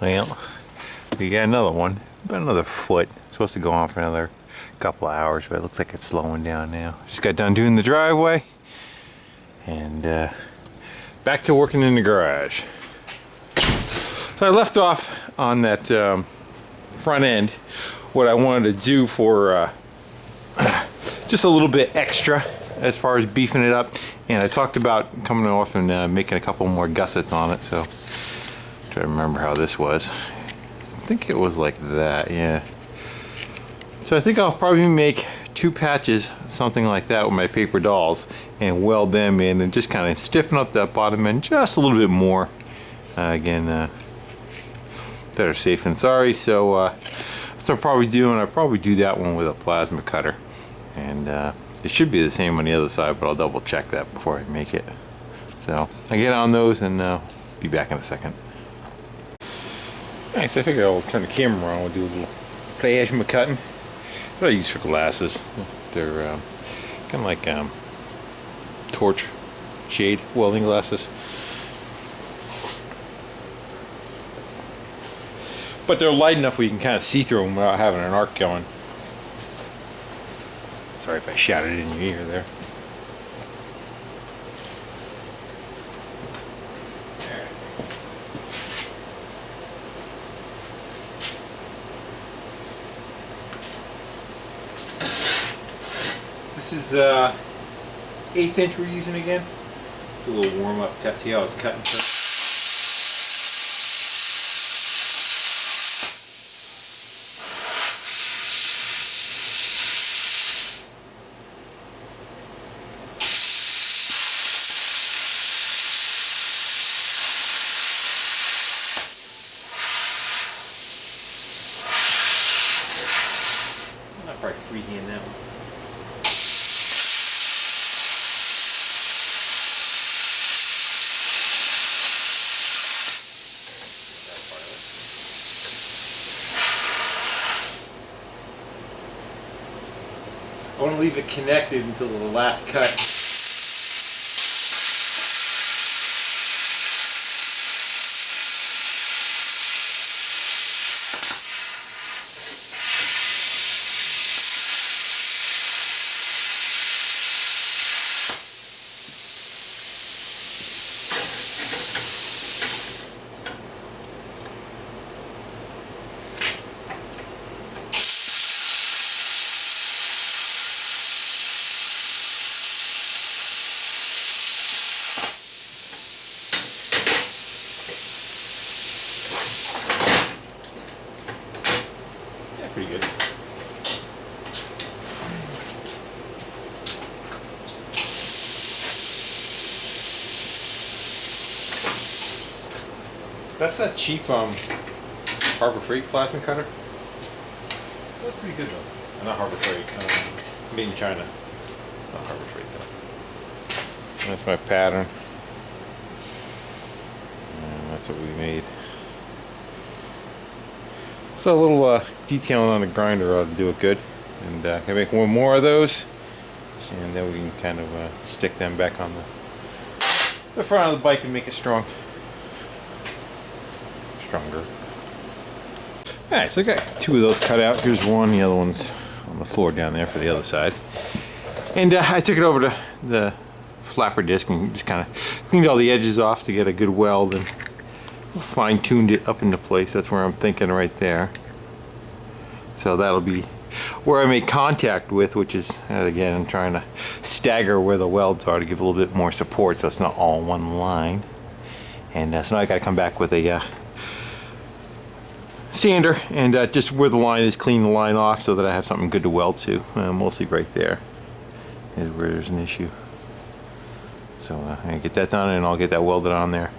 Well, we got another one, about another foot. It's supposed to go on for another couple of hours, but it looks like it's slowing down now. Just got done doing the driveway, and back to working in the garage. So I left off on that front end what I wanted to do for just a little bit extra as far as beefing it up, and I talked about coming off and making a couple more gussets on it. So try to remember how this was. I think it was like that, yeah. So I think I'll probably make 2 patches, something like that, with my paper dolls, and weld them in and just kind of stiffen up that bottom end just a little bit more. Again, better safe than sorry. So that's what I'll probably do, and I'll probably do that one with a plasma cutter, and it should be the same on the other side, but I'll double check that before I make it. So I get on those and be back in a second. Alright, so I figure I'll turn the camera on. We'll do a little plasma cutting. What I use for glasses. They're kind of like torch shade welding glasses. But they're light enough where you can kind of see through them without having an arc going. Sorry if I shouted in your ear there. This is 1/8 inch we're using again. Do a little warm up cut. See how it's cutting. I'll probably freehand that one. I want to leave it connected until the last cut. Pretty good. That's that cheap Harbor Freight plasma cutter. That's pretty good though. Not Harbor Freight. Made in China. Not Harbor Freight though. That's my pattern. And that's what we made. So a little detailing on the grinder ought to do it good, and I can make one more of those, and then we can kind of stick them back on the front of the bike and make it stronger. Alright, so I got 2 of those cut out. Here's one, the other one's on the floor down there for the other side. And I took it over to the flapper disc and just kind of cleaned all the edges off to get a good weld, and fine-tuned it up into place. That's where I'm thinking right there. So that'll be where I make contact with, which is, again, I'm trying to stagger where the welds are to give a little bit more support so it's not all one line. And so now I got to come back with a sander and just where the line is, clean the line off so that I have something good to weld to. Mostly right there is where there's an issue. So I get that done, and I'll get that welded on there,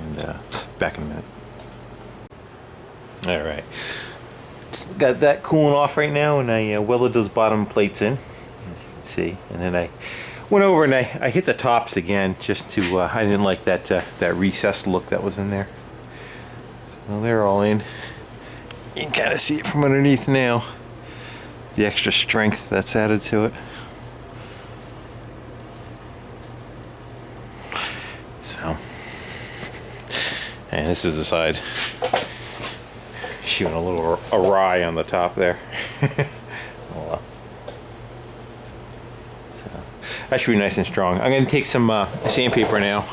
and back in a minute. Alright, got that cooling off right now, and I welded those bottom plates in, as you can see, and then I went over and I hit the tops again just to, I didn't like that recessed look that was in there. So they're all in. You can kind of see it from underneath now, the extra strength that's added to it. So, and this is the side shooting a little awry on the top there. Oh well. So that should be nice and strong. I'm going to take some sandpaper now,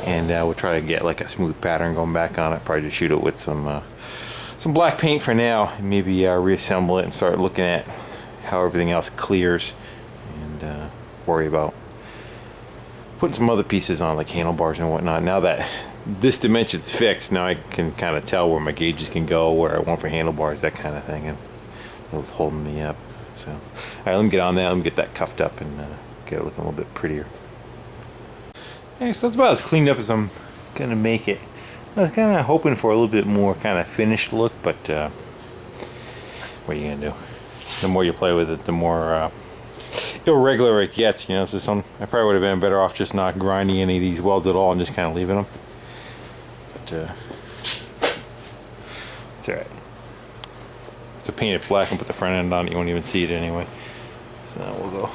and we'll try to get like a smooth pattern going back on it. Probably just shoot it with some black paint for now, and maybe reassemble it and start looking at how everything else clears, and worry about putting some other pieces on, like handlebars and whatnot. Now that this dimension's fixed, now I can kind of tell where my gauges can go, where I want for handlebars, that kind of thing, and it was holding me up. So, all right, let me get on that. Let me get that cuffed up and get it looking a little bit prettier. Yeah, so that's about as cleaned up as I'm gonna make it. I was kind of hoping for a little bit more kind of finished look, but what are you gonna do? The more you play with it, the more irregular it gets, you know. So I probably would have been better off just not grinding any of these welds at all and just kind of leaving them. But it's alright. So paint it black and put the front end on it, you won't even see it anyway. So we'll go.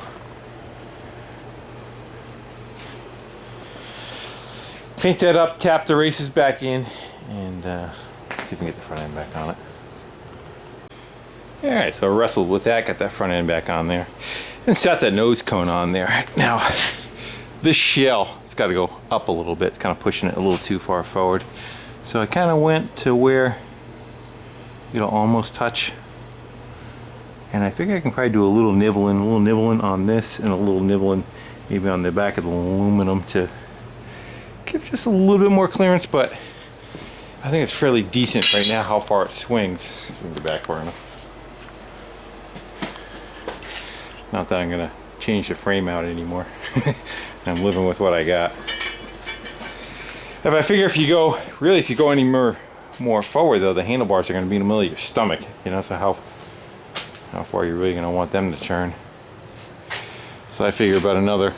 Paint that up, tap the races back in, and see if we can get the front end back on it. Alright, so I wrestled with that, got that front end back on there, and set that nose cone on there. Now, this shell, it's got to go up a little bit. It's kind of pushing it a little too far forward. So I kind of went to where it'll almost touch. And I figure I can probably do a little nibbling on this, and a little nibbling maybe on the back of the aluminum to give just a little bit more clearance, but I think it's fairly decent right now how far it swings. Move the back far enough. Not that I'm gonna change the frame out anymore. I'm living with what I got. If I figure if you go any more forward though, the handlebars are gonna be in the middle of your stomach, you know, so how far you're really gonna want them to turn. So I figure about another,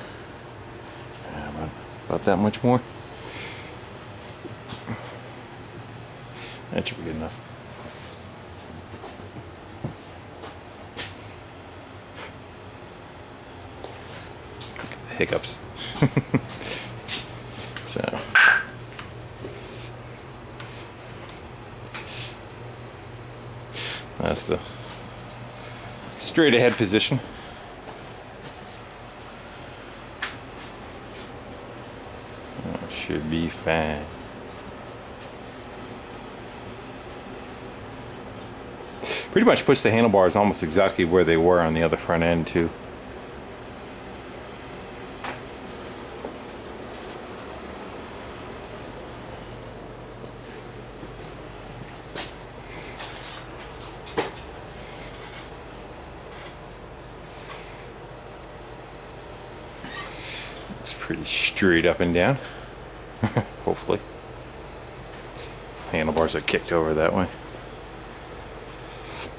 about that much more. That should be good enough. Hiccups. So that's the straight ahead position. That should be fine. Pretty much puts the handlebars almost exactly where they were on the other front end too. It's pretty straight up and down. Hopefully. Handlebars are kicked over that way.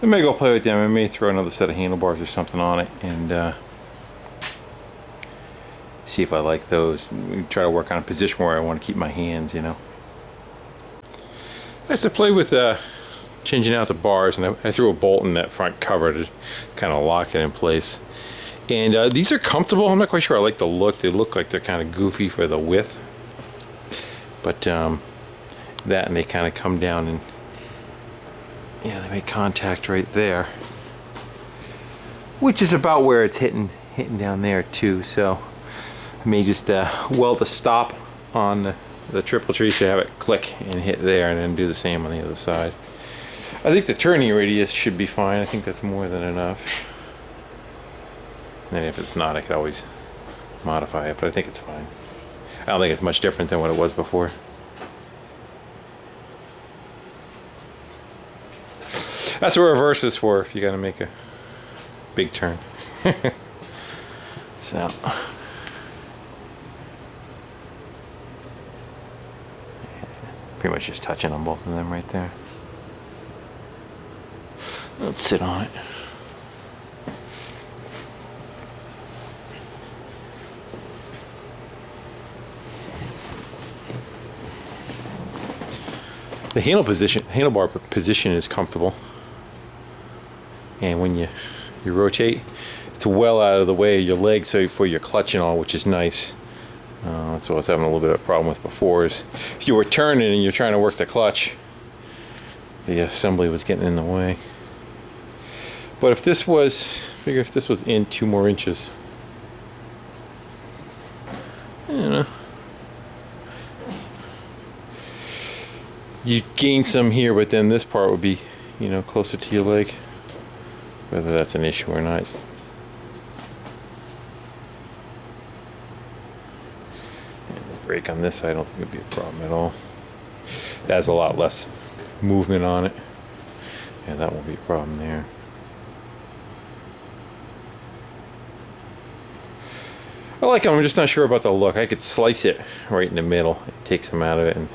I may go play with them. I may throw another set of handlebars or something on it and see if I like those. Try to work on a position where I want to keep my hands, you know. As I play with changing out the bars, and I threw a bolt in that front cover to kind of lock it in place. And these are comfortable. I'm not quite sure I like the look. They look like they're kind of goofy for the width. But that, and they kind of come down and yeah, they make contact right there, which is about where it's hitting down there too. So I may just weld a stop on the triple tree so I have it click and hit there, and then do the same on the other side. I think the turning radius should be fine. I think that's more than enough. And if it's not, I could always modify it, but I think it's fine. I don't think it's much different than what it was before. That's what reverse is for, if you got to make a big turn. So pretty much just touching on both of them right there. Let's sit on it. The handlebar position is comfortable, and when you rotate, it's well out of the way of your legs, so for your clutch and all, which is nice. That's what I was having a little bit of a problem with before, is if you were turning and you're trying to work the clutch, the assembly was getting in the way. But if this was, figure if this was in 2 more inches, I don't know, you gain some here, but then this part would be, you know, closer to your leg. Whether that's an issue or not. And the brake on this side, I don't think it'd be a problem at all. It has a lot less movement on it. Yeah, that won't be a problem there. I like them, I'm just not sure about the look. I could slice it right in the middle, take some out of it, and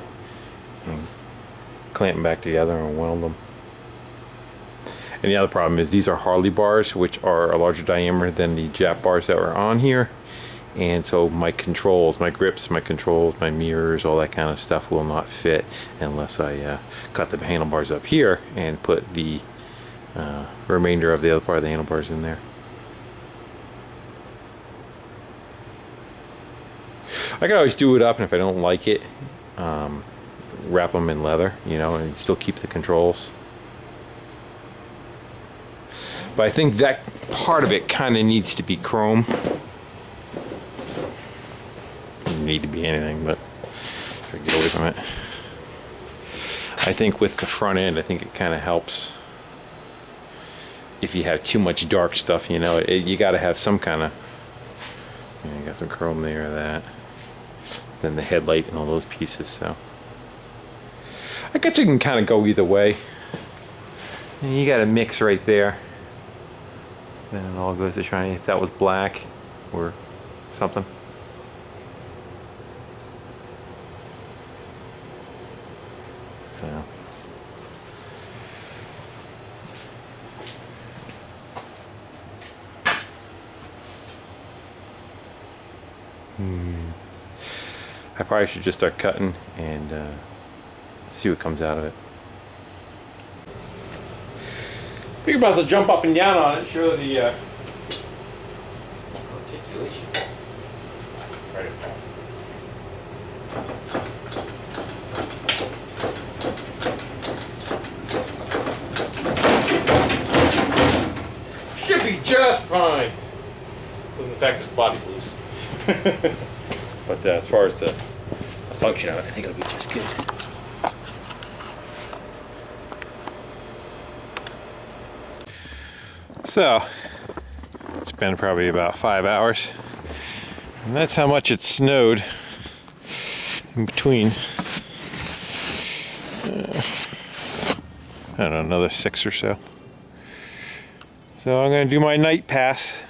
clamp them back together and weld them. And the other problem is these are Harley bars, which are a larger diameter than the Jap bars that are on here. And so my controls, my grips, my controls, my mirrors, all that kind of stuff will not fit unless I cut the handlebars up here and put the remainder of the other part of the handlebars in there. I can always do it up, and if I don't like it, wrap them in leather, you know, and still keep the controls. But I think that part of it kind of needs to be chrome. Doesn't need to be anything, but try to get away from it. I think with the front end, I think it kind of helps. If you have too much dark stuff, you know, you got to have some kind of. You got some chrome there, or that. Then the headlight and all those pieces. So I guess you can kind of go either way. And you got a mix right there. Then it all goes to shiny. If that was black or something. So. I probably should just start cutting and see what comes out of it. Figure about to jump up and down on it, show the articulation. Right. Should be just fine. Other than the fact that the body's loose. But as far as the function of it, I think it'll be just good. So, it's been probably about 5 hours, and that's how much it snowed in between. I don't know, another 6 or so. So I'm going to do my night pass.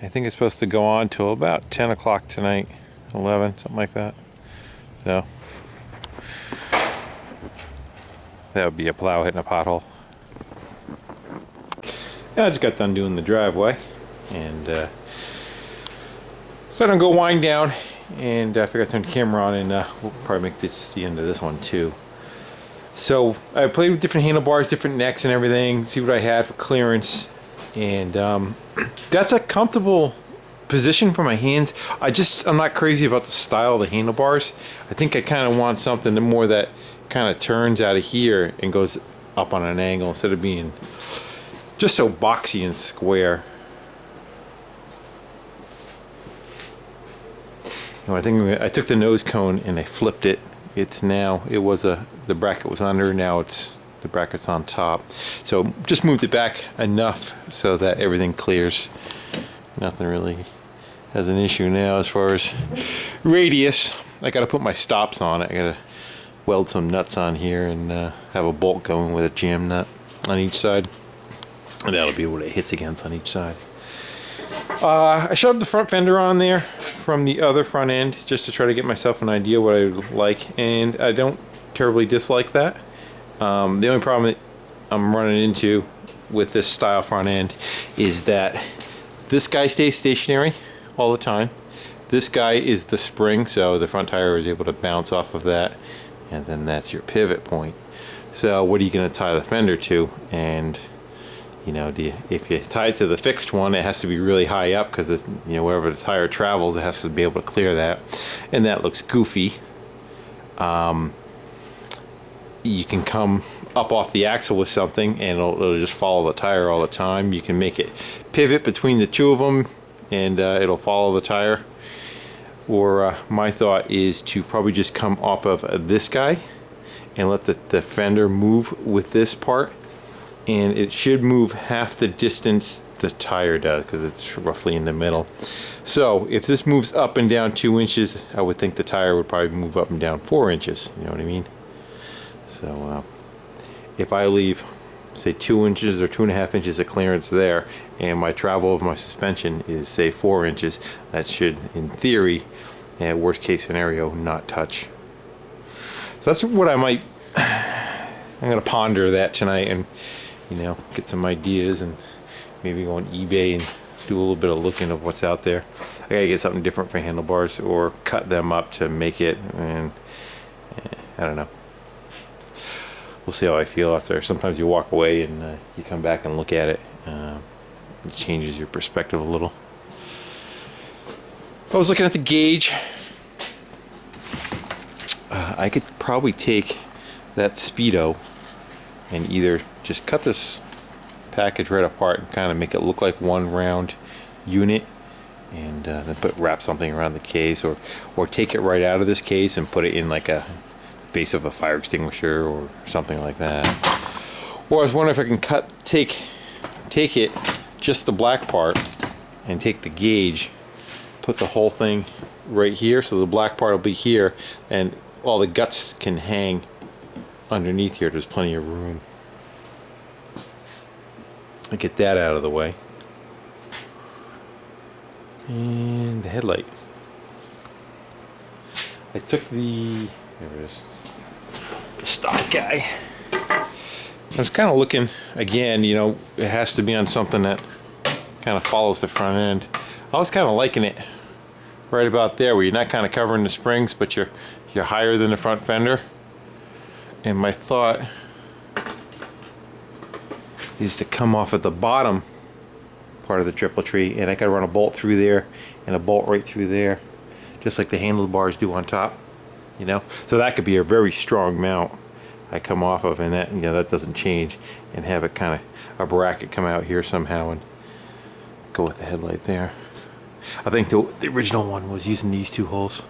I think it's supposed to go on till about 10 o'clock tonight, 11, something like that. So, that would be a plow hitting a pothole. I just got done doing the driveway, and so I'm gonna go wind down, and I figured I'd turn the camera on, and we'll probably make this the end of this one too. So I played with different handlebars, different necks and everything, see what I had for clearance, and that's a comfortable position for my hands. I'm not crazy about the style of the handlebars. I think I kind of want something more that kind of turns out of here and goes up on an angle instead of being just so boxy and square. I think I took the nose cone and I flipped it. It's now, it was the bracket was under, now the bracket's on top. So just moved it back enough so that everything clears. Nothing really has an issue now as far as radius. I gotta put my stops on it. I gotta weld some nuts on here and have a bolt going with a jam nut on each side. And that'll be what it hits against on each side. I shoved the front fender on there from the other front end just to try to get myself an idea what I would like, and I don't terribly dislike that. The only problem that I'm running into with this style front end is that this guy stays stationary all the time. This guy is the spring, so the front tire is able to bounce off of that, and then that's your pivot point. So what are you going to tie the fender to? And you know, if you tie it to the fixed one, it has to be really high up because, you know, wherever the tire travels, it has to be able to clear that, and that looks goofy. you can come up off the axle with something and it'll just follow the tire all the time. You can make it pivot between the two of them and it'll follow the tire. Or my thought is to probably just come off of this guy and let the fender move with this part, and it should move half the distance the tire does because it's roughly in the middle. So if this moves up and down 2 inches, I would think the tire would probably move up and down 4 inches. You know what I mean? So if I leave, say, 2 inches or 2.5 inches of clearance there, and my travel of my suspension is, say, 4 inches, that should, in theory, at worst case scenario, not touch. So that's what I might, I'm gonna ponder that tonight and, you know, get some ideas and maybe go on eBay and do a little bit of looking of what's out there. I gotta get something different for handlebars or cut them up to make it, and I don't know. We'll see how I feel after. Sometimes you walk away and you come back and look at it. It changes your perspective a little. I was looking at the gauge. I could probably take that Speedo and either just cut this package right apart and kind of make it look like one round unit, and then wrap something around the case, or take it right out of this case and put it in like a base of a fire extinguisher or something like that. Or I was wondering if I can take it, just the black part, and take the gauge, put the whole thing right here, so the black part will be here and all the guts can hang underneath here. There's plenty of room. I get that out of the way. And the headlight. I took the, there it is, the stock guy. I was kind of looking, again, you know, it has to be on something that kind of follows the front end. I was kind of liking it right about there, where you're not kind of covering the springs, but you're higher than the front fender. And my thought is to come off at the bottom part of the triple tree, and I could run a bolt through there and a bolt right through there, just like the handlebars do on top, you know. So that could be a very strong mount I come off of, and that, you know, that doesn't change, and have it kind of a bracket come out here somehow and go with the headlight there. I think the original one was using these two holes,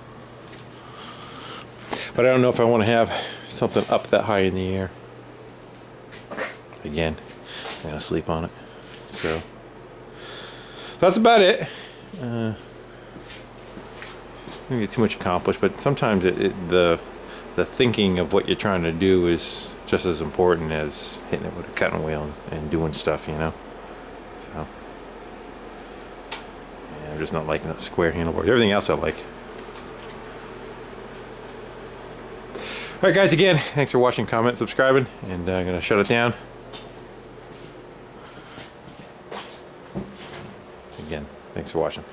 but I don't know if I want to have something up that high in the air. Again, I'm gonna sleep on it. So that's about it. I didn't get too much accomplished, but sometimes the thinking of what you're trying to do is just as important as hitting it with a cutting wheel and doing stuff, you know. So yeah, I'm just not liking that square handlebar. Everything else I like. Alright guys, again, thanks for watching, comment, subscribing, and I'm gonna shut it down. Again, thanks for watching.